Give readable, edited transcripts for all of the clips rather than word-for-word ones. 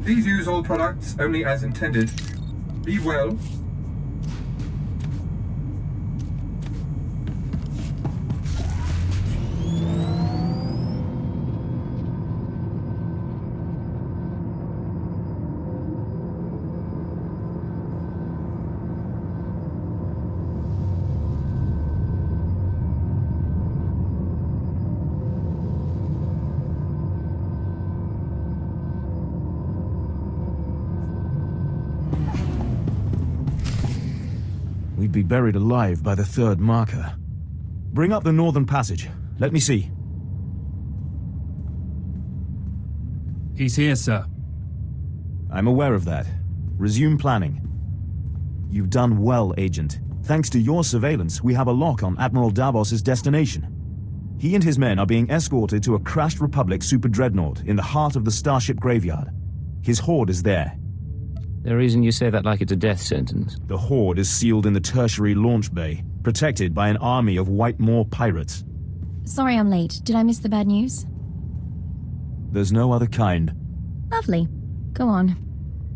Please use all products only as intended. Be well. We'd be buried alive by the third marker. Bring up the northern passage. Let me see. He's here, sir. I'm aware of that. Resume planning. You've done well, Agent. Thanks to your surveillance, we have a lock on Admiral Davos's destination. He and his men are being escorted to a crashed Republic super dreadnought in the heart of the Starship graveyard. His horde is there. The reason you say that like it's a death sentence? The horde is sealed in the tertiary launch bay, protected by an army of White Moor pirates. Sorry I'm late. Did I miss the bad news? There's no other kind. Lovely. Go on.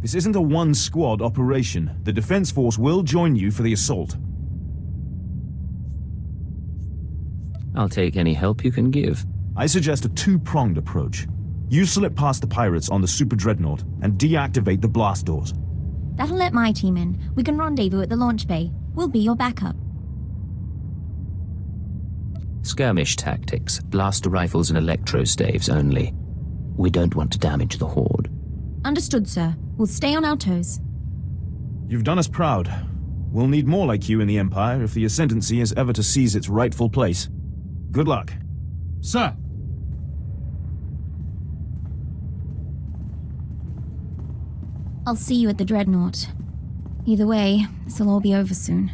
This isn't a one-squad operation. The Defense Force will join you for the assault. I'll take any help you can give. I suggest a two-pronged approach. You slip past the pirates on the super dreadnought and deactivate the blast doors. That'll let my team in. We can rendezvous at the launch bay. We'll be your backup. Skirmish tactics, blaster rifles and electro staves only. We don't want to damage the horde. Understood, sir. We'll stay on our toes. You've done us proud. We'll need more like you in the Empire if the Ascendancy is ever to seize its rightful place. Good luck. Sir! I'll see you at the Dreadnought. Either way, this'll all be over soon.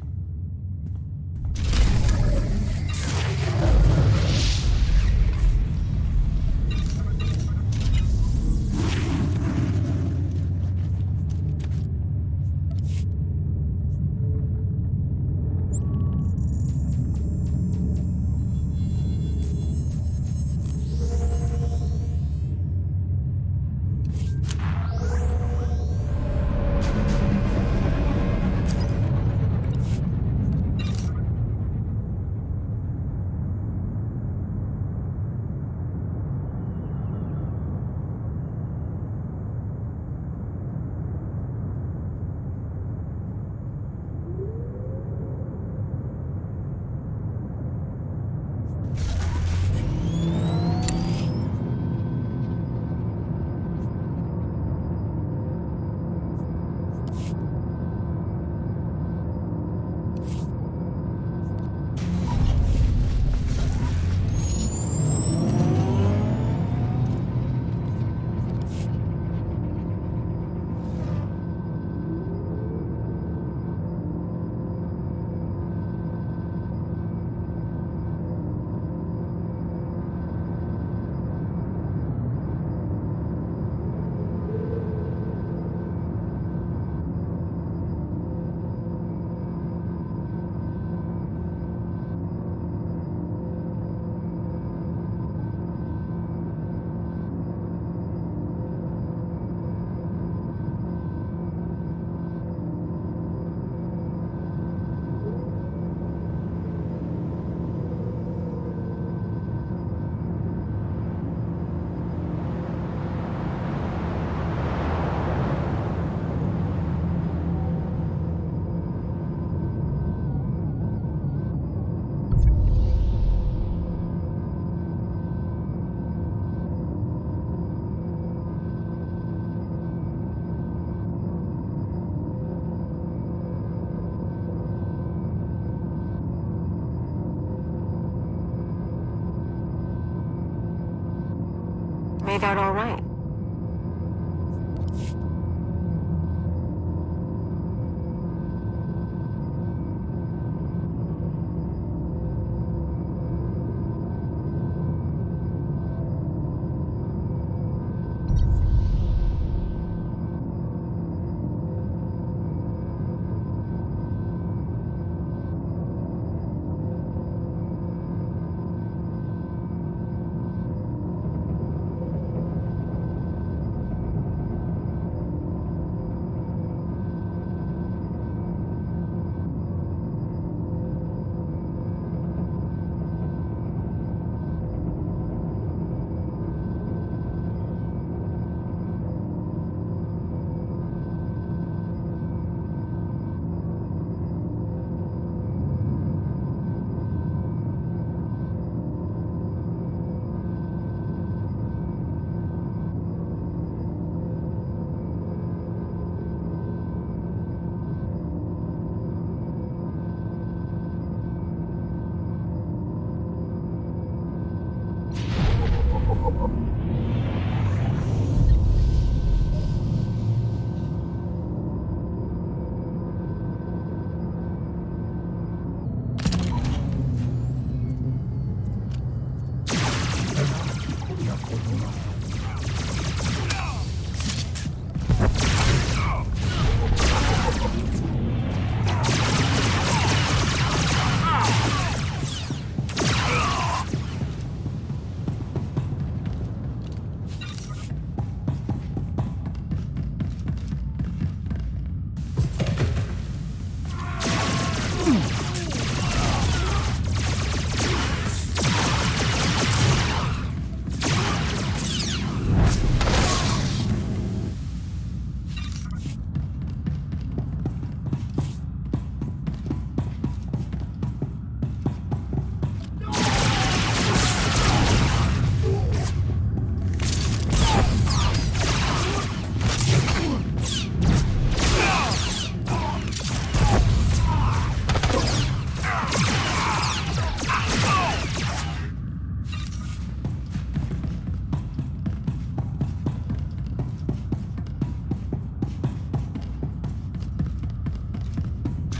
Made out all right.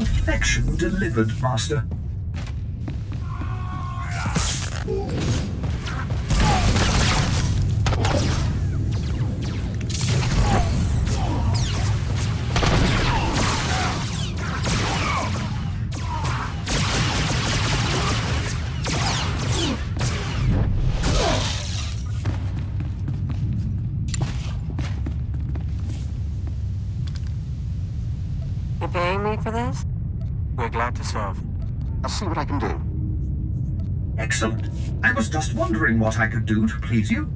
Affection delivered, Master. You paying me for this? We're glad to serve. I'll see what I can do. Excellent. I was just wondering what I could do to please you.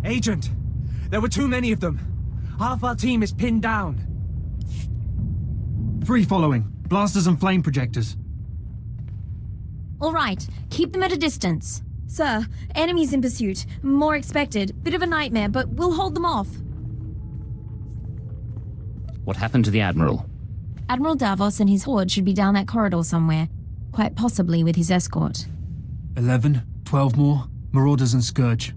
Agent! There were too many of them. Half our team is pinned down. 3 following. Blasters and flame projectors. All right, keep them at a distance. Sir, enemies in pursuit. More expected. Bit of a nightmare, but we'll hold them off. What happened to the Admiral? Admiral Davos and his horde should be down that corridor somewhere. Quite possibly with his escort. 11, 12 more. Marauders and Scourge.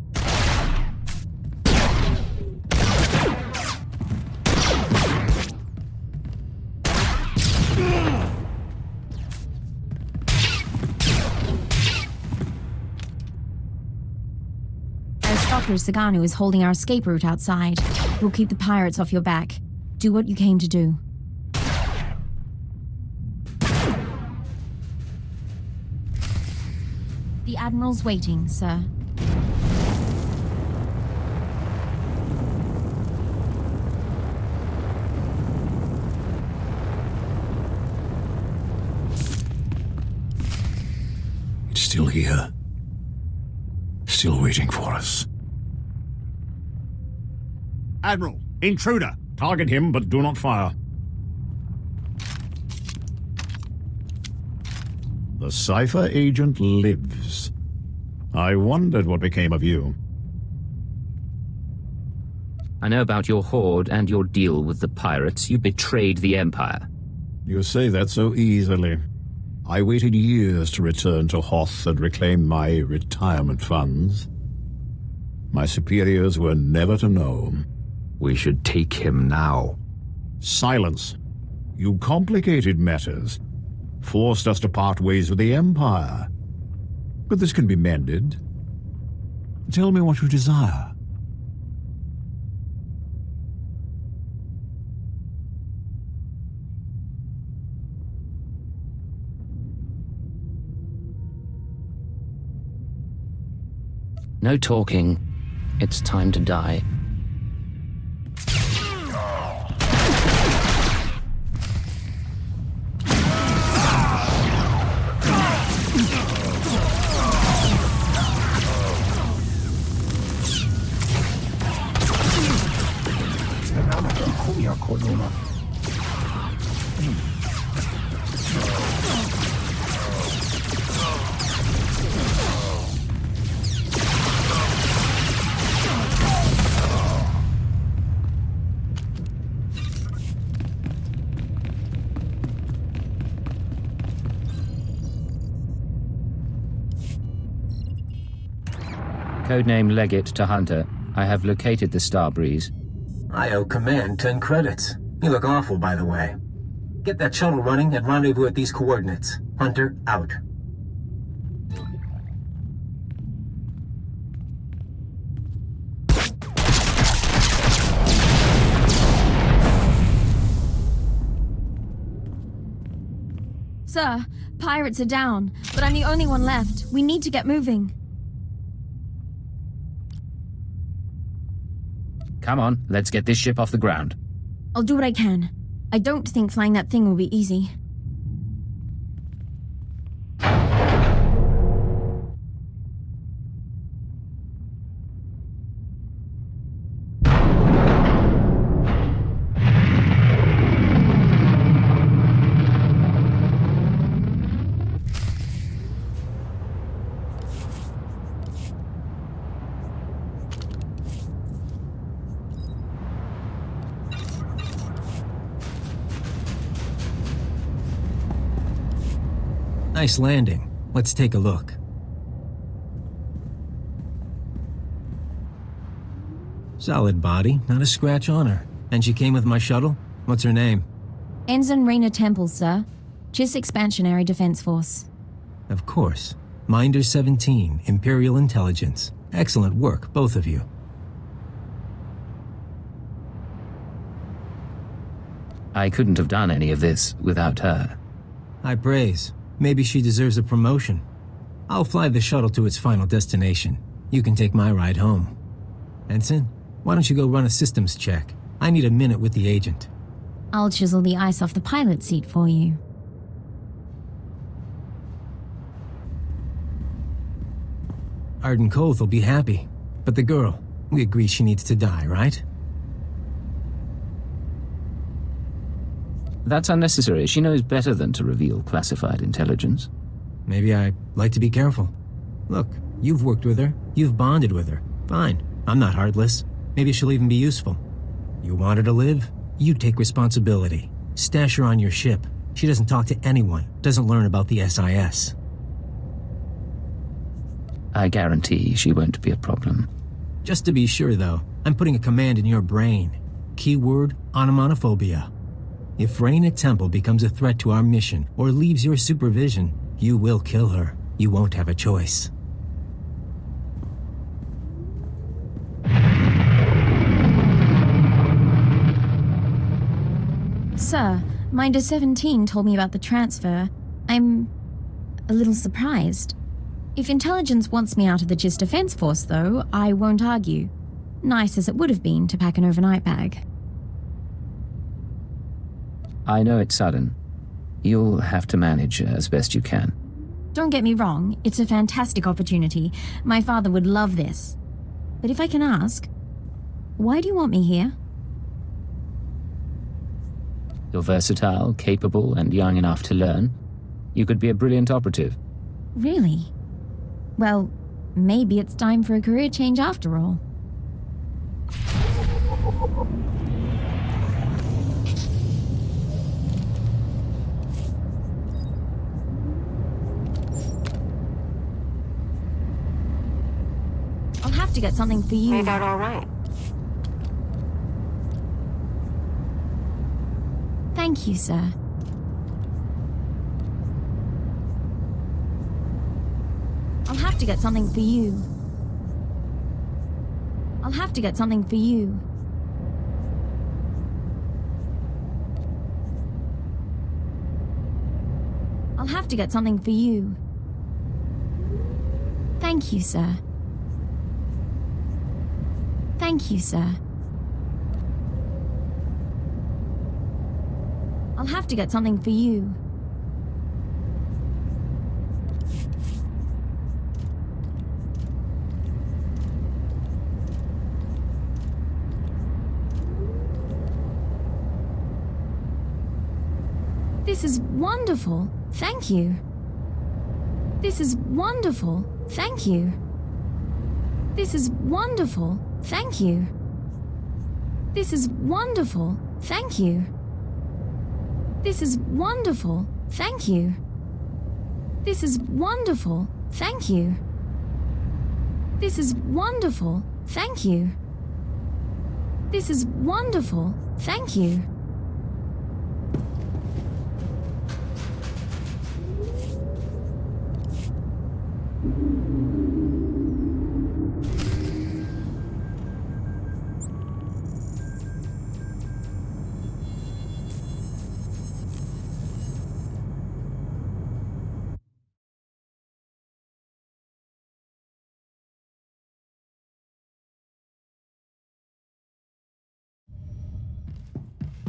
Aristocrat Saganu is holding our escape route outside. We'll keep the pirates off your back. Do what you came to do. The Admiral's waiting, sir. It's still here. Still waiting for us. Admiral, intruder! Target him, but do not fire. The Cypher agent lives. I wondered what became of you. I know about your horde and your deal with the pirates. You betrayed the Empire. You say that so easily. I waited years to return to Hoth and reclaim my retirement funds. My superiors were never to know. We should take him now. Silence. You complicated matters. Forced us to part ways with the Empire. But this can be mended. Tell me what you desire. No talking. It's time to die. Codename Legate to Hunter. I have located the Starbreeze. I owe Command 10 credits. You look awful, by the way. Get that shuttle running and rendezvous at these coordinates. Hunter, out. Sir, pirates are down, but I'm the only one left. We need to get moving. Come on, let's get this ship off the ground. I'll do what I can. I don't think flying that thing will be easy. Nice landing. Let's take a look. Solid body, not a scratch on her. And she came with my shuttle? What's her name? Ensign Raina Temple, sir. JIS Expansionary Defense Force. Of course. Minder 17, Imperial Intelligence. Excellent work, both of you. I couldn't have done any of this without her. High praise. Maybe she deserves a promotion. I'll fly the shuttle to its final destination. You can take my ride home. Ensign, why don't you go run a systems check? I need a minute with the agent. I'll chisel the ice off the pilot seat for you. Arden Koth will be happy. But the girl, we agree she needs to die, right? That's unnecessary. She knows better than to reveal classified intelligence. Maybe I like to be careful. Look, you've worked with her. You've bonded with her. Fine. I'm not heartless. Maybe she'll even be useful. You want her to live? You take responsibility. Stash her on your ship. She doesn't talk to anyone, doesn't learn about the SIS. I guarantee she won't be a problem. Just to be sure, though, I'm putting a command in your brain. Keyword, onomatophobia. If Raina Temple becomes a threat to our mission or leaves your supervision, you will kill her. You won't have a choice. Sir, Minder 17 told me about the transfer. I'm a little surprised. If intelligence wants me out of the JIS Defense Force, though, I won't argue. Nice as it would have been to pack an overnight bag. I know it's sudden. You'll have to manage as best you can. Don't get me wrong, it's a fantastic opportunity. My father would love this. But if I can ask, why do you want me here? You're versatile, capable, and young enough to learn. You could be a brilliant operative. Really? Well, maybe it's time for a career change after all. I'll have to get something for you. Made out all right. Thank you, sir. I'll have to get something for you. I'll have to get something for you. I'll have to get something for you. Thank you, sir. Thank you, sir. I'll have to get something for you. This is wonderful. Thank you. This is wonderful. Thank you. This is wonderful. Thank you. This is wonderful. Thank you. This is wonderful. Thank you. This is wonderful. Thank you. This is wonderful. Thank you. This is wonderful. Thank you.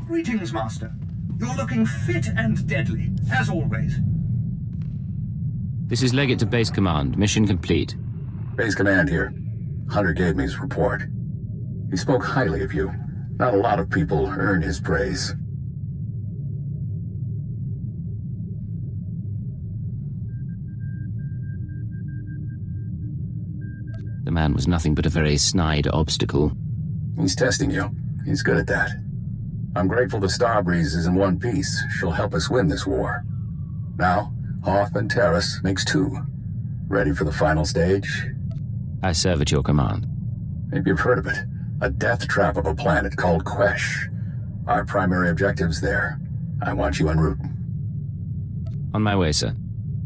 Greetings, Master. You're looking fit and deadly, as always. This is Legate to Base Command. Mission complete. Base Command here. Hunter gave me his report. He spoke highly of you. Not a lot of people earn his praise. The man was nothing but a very snide obstacle. He's testing you. He's good at that. I'm grateful the Starbreeze is in one piece. She'll help us win this war. Now, Hoth and Terrace makes two. Ready for the final stage? I serve at your command. Maybe you've heard of it. A death trap of a planet called Quesh. Our primary objective's there. I want you en route. On my way, sir.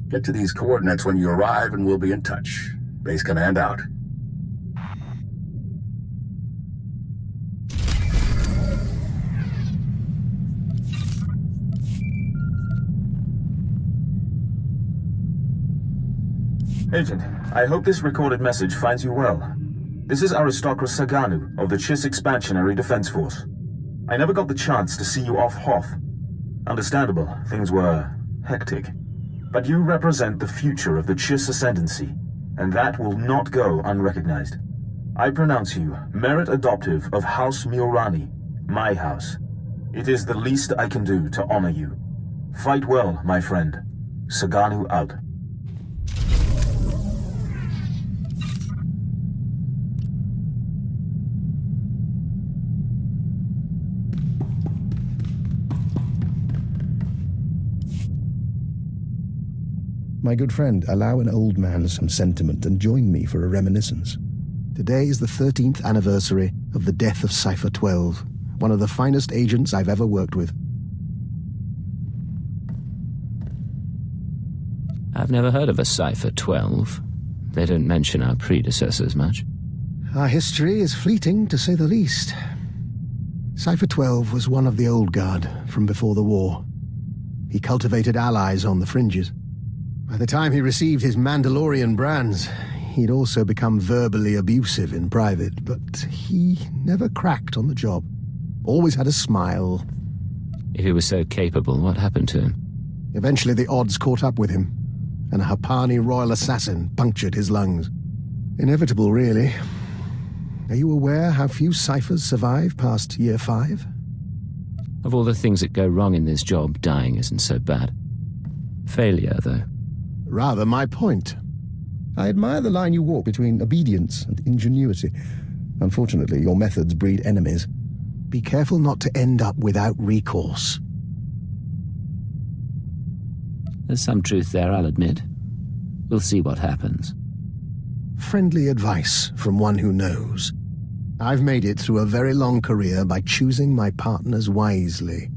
Get to these coordinates when you arrive and we'll be in touch. Base Command out. Agent, I hope this recorded message finds you well. This is Aristocrat Saganu of the Chiss Expansionary Defense Force. I never got the chance to see you off Hoth. Understandable, things were hectic. But you represent the future of the Chiss Ascendancy, and that will not go unrecognized. I pronounce you merit adoptive of House Miorani, my house. It is the least I can do to honor you. Fight well, my friend. Saganu out. My good friend, allow an old man some sentiment and join me for a reminiscence. Today is the 13th anniversary of the death of Cypher 12, one of the finest agents I've ever worked with. I've never heard of a Cypher 12. They don't mention our predecessors much. Our history is fleeting, to say the least. Cypher 12 was one of the old guard from before the war. He cultivated allies on the fringes. By the time he received his Mandalorian brands, he'd also become verbally abusive in private, but he never cracked on the job. Always had a smile. If he was so capable, what happened to him? Eventually the odds caught up with him, and a Hapani royal assassin punctured his lungs. Inevitable, really. Are you aware how few ciphers survive past year 5? Of all the things that go wrong in this job, dying isn't so bad. Failure, though. Rather my point. I admire the line you walk between obedience and ingenuity. Unfortunately, your methods breed enemies. Be careful not to end up without recourse. There's some truth there, I'll admit. We'll see what happens. Friendly advice from one who knows. I've made it through a very long career by choosing my partners wisely.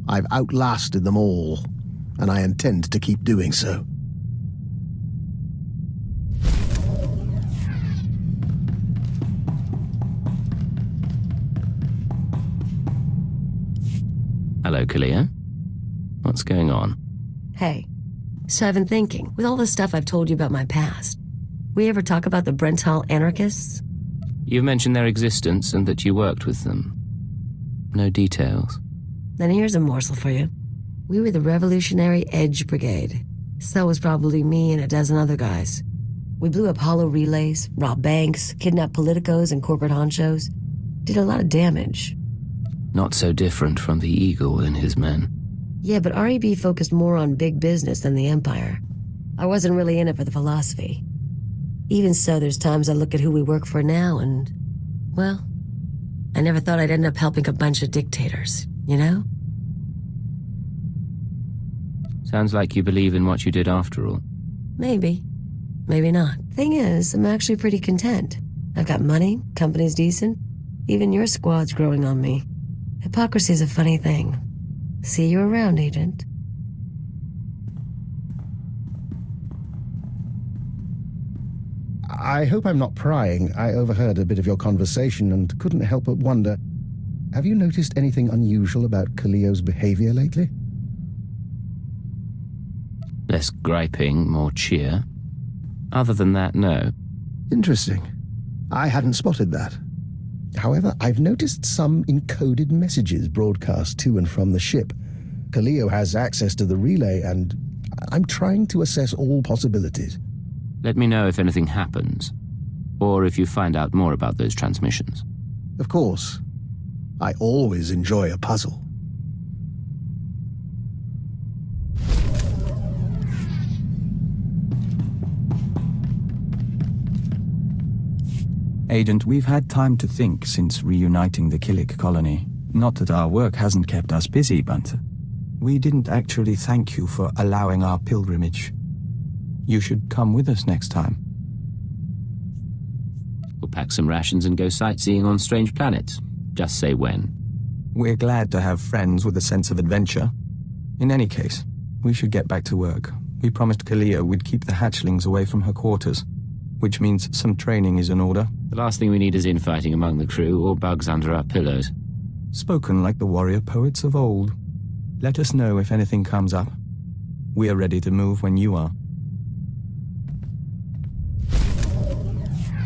I've outlasted them all, and I intend to keep doing so. Hello, Kalia. What's going on? Hey, so I've been thinking, with all the stuff I've told you about my past, we ever talk about the Brental anarchists? You've mentioned their existence and that you worked with them. No details. Then here's a morsel for you. We were the Revolutionary Edge Brigade. So was probably me and a dozen other guys. We blew up hollow relays, robbed banks, kidnapped politicos and corporate honchos. Did a lot of damage. Not so different from the Eagle and his men. Yeah, but REB focused more on big business than the Empire. I wasn't really in it for the philosophy. Even so, there's times I look at who we work for now and, well, I never thought I'd end up helping a bunch of dictators, you know? Sounds like you believe in what you did after all. Maybe. Maybe not. Thing is, I'm actually pretty content. I've got money, company's decent. Even your squad's growing on me. Hypocrisy's a funny thing. See you around, Agent. I hope I'm not prying. I overheard a bit of your conversation and couldn't help but wonder, have you noticed anything unusual about Kaliyo's behavior lately? Less griping, more cheer. Other than that, no. Interesting. I hadn't spotted that. However, I've noticed some encoded messages broadcast to and from the ship. Kaliyo has access to the relay, and I'm trying to assess all possibilities. Let me know if anything happens, or if you find out more about those transmissions. Of course. I always enjoy a puzzle. Agent, we've had time to think since reuniting the Killik colony. Not that our work hasn't kept us busy, but we didn't actually thank you for allowing our pilgrimage. You should come with us next time. We'll pack some rations and go sightseeing on strange planets. Just say when. We're glad to have friends with a sense of adventure. In any case, we should get back to work. We promised Kaliyo we'd keep the hatchlings away from her quarters, which means some training is in order. The last thing we need is infighting among the crew or bugs under our pillows. Spoken like the warrior poets of old. Let us know if anything comes up. We are ready to move when you are.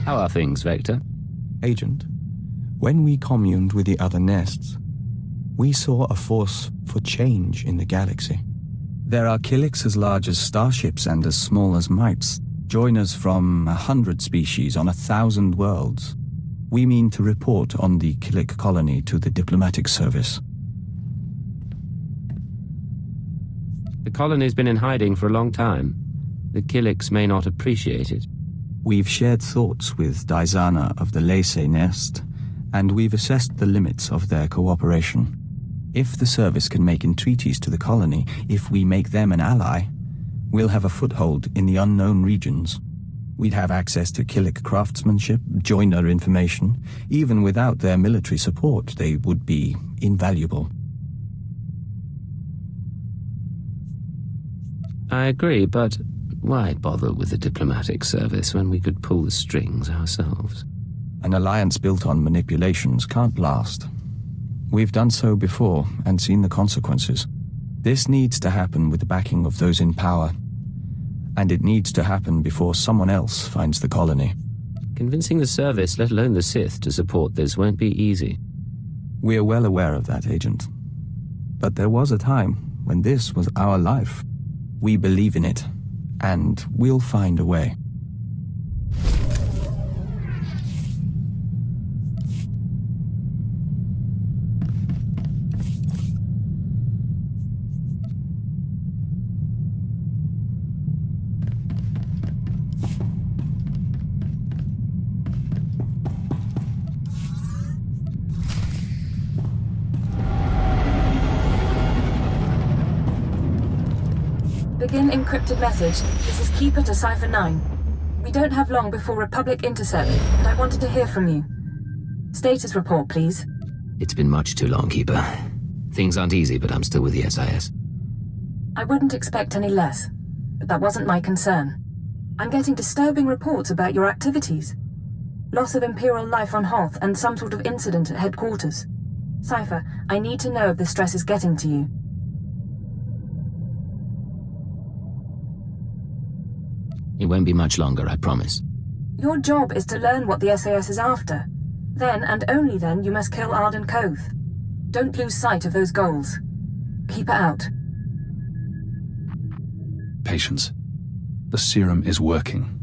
How are things, Vector? Agent, when we communed with the other nests, we saw a force for change in the galaxy. There are Killiks as large as starships and as small as mites. Joiners from 100 species on 1,000 worlds. We mean to report on the Killik colony to the diplomatic service. The colony's been in hiding for a long time. The Killiks may not appreciate it. We've shared thoughts with Daizana of the Lacey nest, and we've assessed the limits of their cooperation. If the service can make entreaties to the colony, if we make them an ally, we'll have a foothold in the unknown regions. We'd have access to Killik craftsmanship, joiner information. Even without their military support, they would be invaluable. I agree, but why bother with the diplomatic service when we could pull the strings ourselves? An alliance built on manipulations can't last. We've done so before and seen the consequences. This needs to happen with the backing of those in power. And it needs to happen before someone else finds the colony. Convincing the service, let alone the Sith, to support this won't be easy. We're well aware of that, Agent. But there was a time when this was our life. We believe in it, and we'll find a way. Begin encrypted message. This is Keeper to Cipher 9. We don't have long before Republic intercept, and I wanted to hear from you. Status report, please. It's been much too long, Keeper. Things aren't easy, but I'm still with the SIS. I wouldn't expect any less, but that wasn't my concern. I'm getting disturbing reports about your activities. Loss of Imperial life on Hoth and some sort of incident at headquarters. Cipher, I need to know if the stress is getting to you. It won't be much longer, I promise. Your job is to learn what the SAS is after. Then, and only then, you must kill Arden Cove. Don't lose sight of those goals. Keep it out. Patience. The serum is working.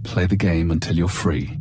Play the game until you're free.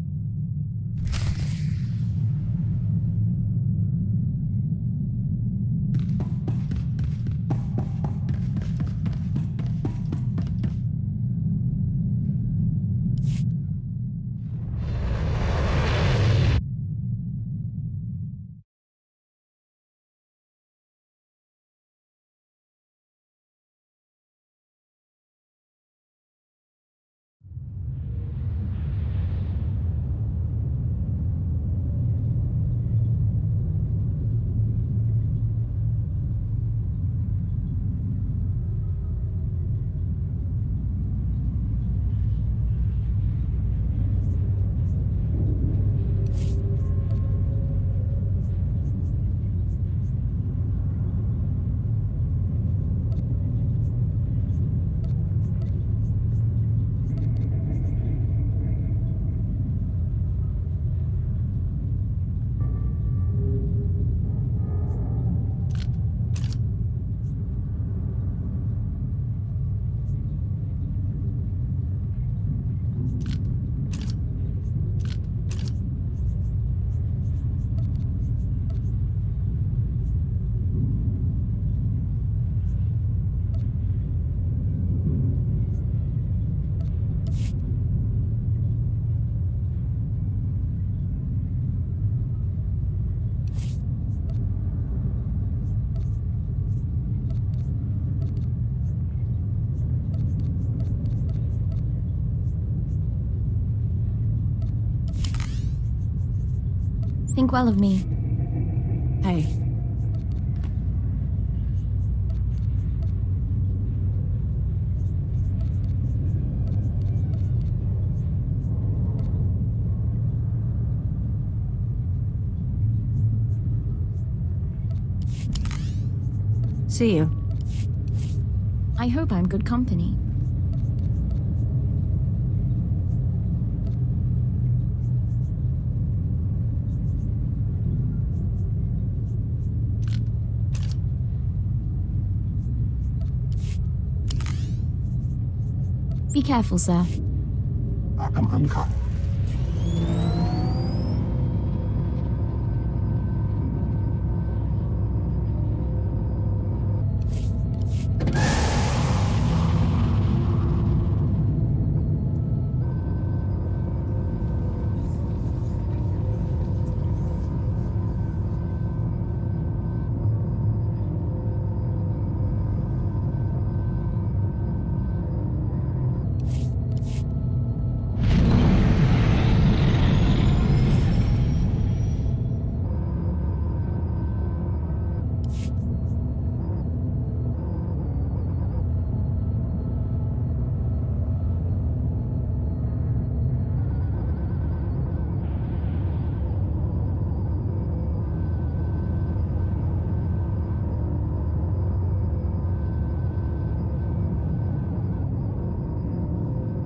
Think well of me. Hey. See you. I hope I'm good company. Be careful, sir. Come on,